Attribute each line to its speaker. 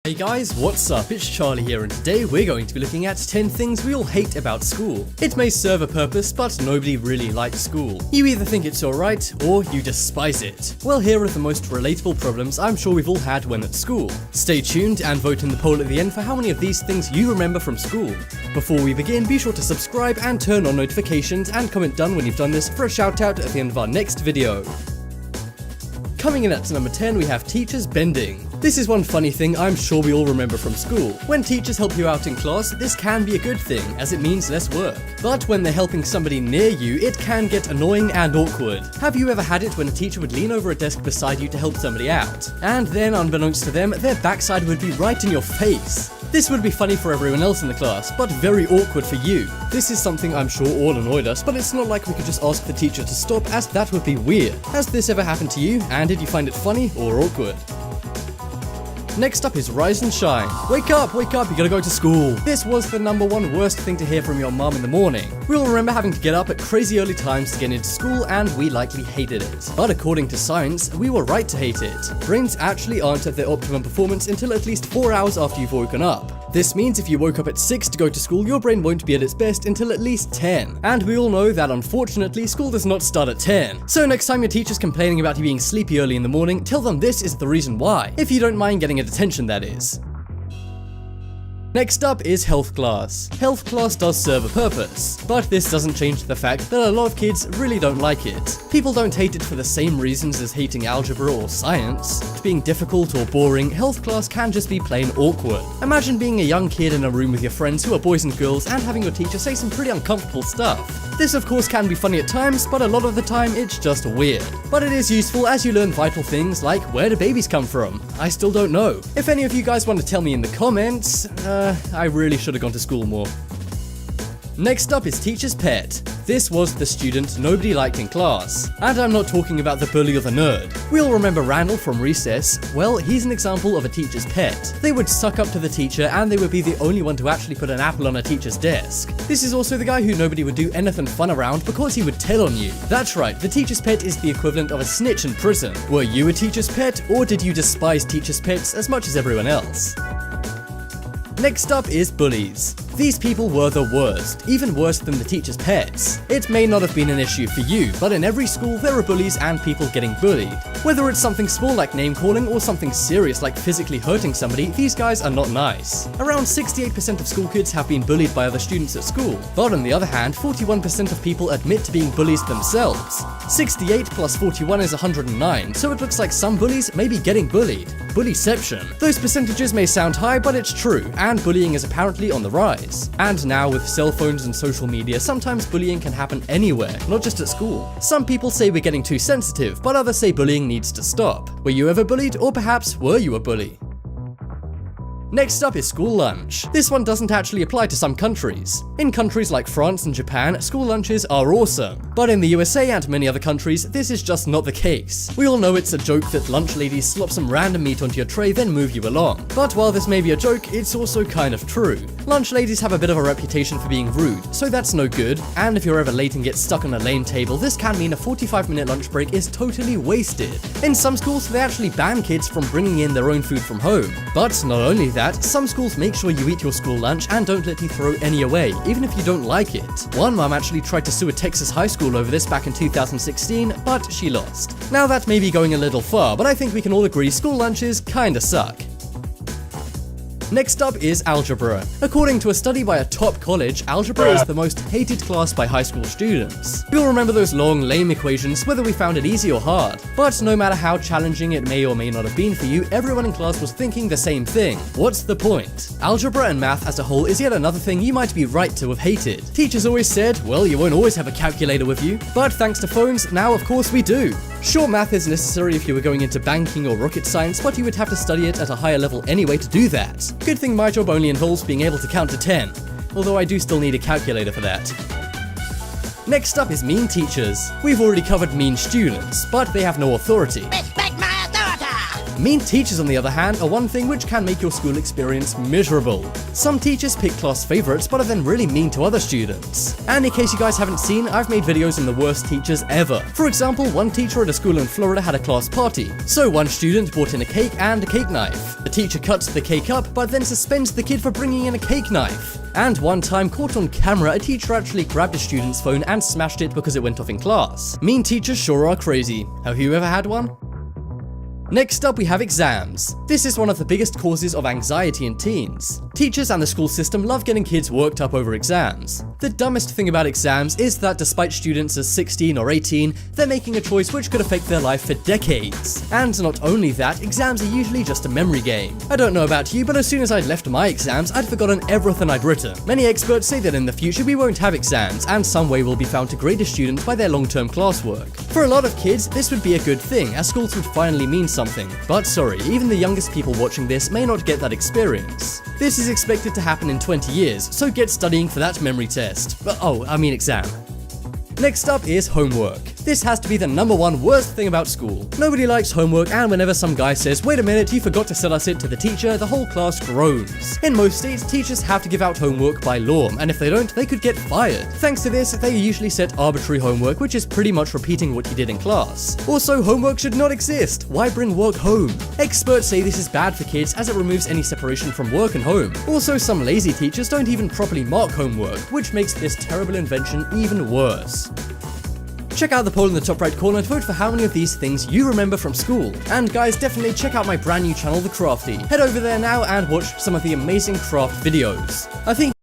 Speaker 1: Hey guys, what's up? It's Charlie here, and today we're going to be looking at 10 things we all hate about school. It may serve a purpose, but nobody really likes school. You either think it's alright, or you despise it. Well, here are the most relatable problems I'm sure we've all had when at school. Stay tuned and vote in the poll at the end for how many of these things you remember from school. Before we begin, be sure to subscribe and turn on notifications, and comment done when you've done this for a shout out at the end of our next video. Coming in at number 10, we have teachers bending. This is one funny thing I'm sure we all remember from school. When teachers help you out in class, this can be a good thing, as it means less work. But when they're helping somebody near you, it can get annoying and awkward. Have you ever had it when a teacher would lean over a desk beside you to help somebody out, and then, unbeknownst to them, their backside would be right in your face? This would be funny for everyone else in the class, but very awkward for you. This is something I'm sure all annoyed us, but it's not like we could just ask the teacher to stop, as that would be weird. Has this ever happened to you, and did you find it funny or awkward? Next up is rise and shine. Wake up, you gotta go to school. This was the number one worst thing to hear from your mum in the morning. We all remember having to get up at crazy early times to get into school, and we likely hated it. But according to science, we were right to hate it. Brains actually aren't at their optimum performance until at least 4 hours after you've woken up. This means if you woke up at 6 to go to school, your brain won't be at its best until at least 10. And we all know that unfortunately, school does not start at 10. So next time your teacher's complaining about you being sleepy early in the morning, tell them this is the reason why. If you don't mind getting a detention, that is. Next up is health class. Health class does serve a purpose, but this doesn't change the fact that a lot of kids really don't like it. People don't hate it for the same reasons as hating algebra or science. Being difficult or boring, health class can just be plain awkward. Imagine being a young kid in a room with your friends who are boys and girls and having your teacher say some pretty uncomfortable stuff. This of course can be funny at times, but a lot of the time it's just weird. But it is useful as you learn vital things like where do babies come from? I still don't know. If any of you guys want to tell me in the comments, I really should have gone to school more. Next up is teacher's pet. This was the student nobody liked in class. And I'm not talking about the bully or the nerd. We all remember Randall from Recess. Well, he's an example of a teacher's pet. They would suck up to the teacher, and they would be the only one to actually put an apple on a teacher's desk. This is also the guy who nobody would do anything fun around because he would tell on you. That's right, the teacher's pet is the equivalent of a snitch in prison. Were you a teacher's pet, or did you despise teacher's pets as much as everyone else? Next up is bullies. These people were the worst, even worse than the teacher's pets. It may not have been an issue for you, but in every school there are bullies and people getting bullied. Whether it's something small like name calling or something serious like physically hurting somebody, these guys are not nice. Around 68% of school kids have been bullied by other students at school, but on the other hand, 41% of people admit to being bullies themselves. 68 plus 41 is 109, so it looks like some bullies may be getting bullied. Bullyception. Those percentages may sound high, but it's true, and bullying is apparently on the rise. And now with cell phones and social media, sometimes bullying can happen anywhere, not just at school. Some people say we're getting too sensitive, but others say bullying needs to stop. Were you ever bullied, or perhaps were you a bully? Next up is school lunch. This one doesn't actually apply to some countries. In countries like France and Japan, school lunches are awesome. But in the USA and many other countries, this is just not the case. We all know it's a joke that lunch ladies slop some random meat onto your tray then move you along. But while this may be a joke, it's also kind of true. Lunch ladies have a bit of a reputation for being rude, so that's no good. And if you're ever late and get stuck on a lane table, this can mean a 45-minute lunch break is totally wasted. In some schools, they actually ban kids from bringing in their own food from home. But not only that, some schools make sure you eat your school lunch and don't let you throw any away, even if you don't like it. One mum actually tried to sue a Texas high school over this back in 2016, but she lost. Now that may be going a little far, but I think we can all agree school lunches kinda suck. Next up is algebra. According to a study by a top college, algebra is the most hated class by high school students. You'll remember those long, lame equations, whether we found it easy or hard. But no matter how challenging it may or may not have been for you, everyone in class was thinking the same thing. What's the point? Algebra and math as a whole is yet another thing you might be right to have hated. Teachers always said, well, you won't always have a calculator with you. But thanks to phones, now of course we do. Sure, math is necessary if you were going into banking or rocket science, but you would have to study it at a higher level anyway to do that. Good thing my job only involves being able to count to 10, although I do still need a calculator for that. Next up is mean teachers. We've already covered mean students, but they have no authority.
Speaker 2: Respect my authority!
Speaker 1: Mean teachers, on the other hand, are one thing which can make your school experience miserable. Some teachers pick class favorites but are then really mean to other students. And in case you guys haven't seen, I've made videos on the worst teachers ever. For example, one teacher at a school in Florida had a class party. So one student brought in a cake and a cake knife. The teacher cuts the cake up but then suspends the kid for bringing in a cake knife. And one time, caught on camera, a teacher actually grabbed a student's phone and smashed it because it went off in class. Mean teachers sure are crazy. Have you ever had one? Next up, we have exams. This is one of the biggest causes of anxiety in teens. Teachers and the school system love getting kids worked up over exams. The dumbest thing about exams is that despite students as 16 or 18, they're making a choice which could affect their life for decades. And not only that, exams are usually just a memory game. I don't know about you, but as soon as I'd left my exams, I'd forgotten everything I'd written. Many experts say that in the future we won't have exams, and some way will be found to grade a student by their long-term classwork. For a lot of kids, this would be a good thing, as schools would finally mean something. But sorry, even the youngest people watching this may not get that experience. This is expected to happen in 20 years, so get studying for that memory test. Exam. Next up is homework. This has to be the #1 worst thing about school. Nobody likes homework, and whenever some guy says, "Wait a minute, you forgot to send us it," to the teacher, the whole class groans. In most states, teachers have to give out homework by law, and if they don't, they could get fired. Thanks to this, they usually set arbitrary homework, which is pretty much repeating what you did in class. Also, homework should not exist. Why bring work home? Experts say this is bad for kids as it removes any separation from work and home. Also, some lazy teachers don't even properly mark homework, which makes this terrible invention even worse. Check out the poll in the top right corner and vote for how many of these things you remember from school. And guys, definitely check out my brand new channel, The Crafty. Head over there now and watch some of the amazing craft videos. I think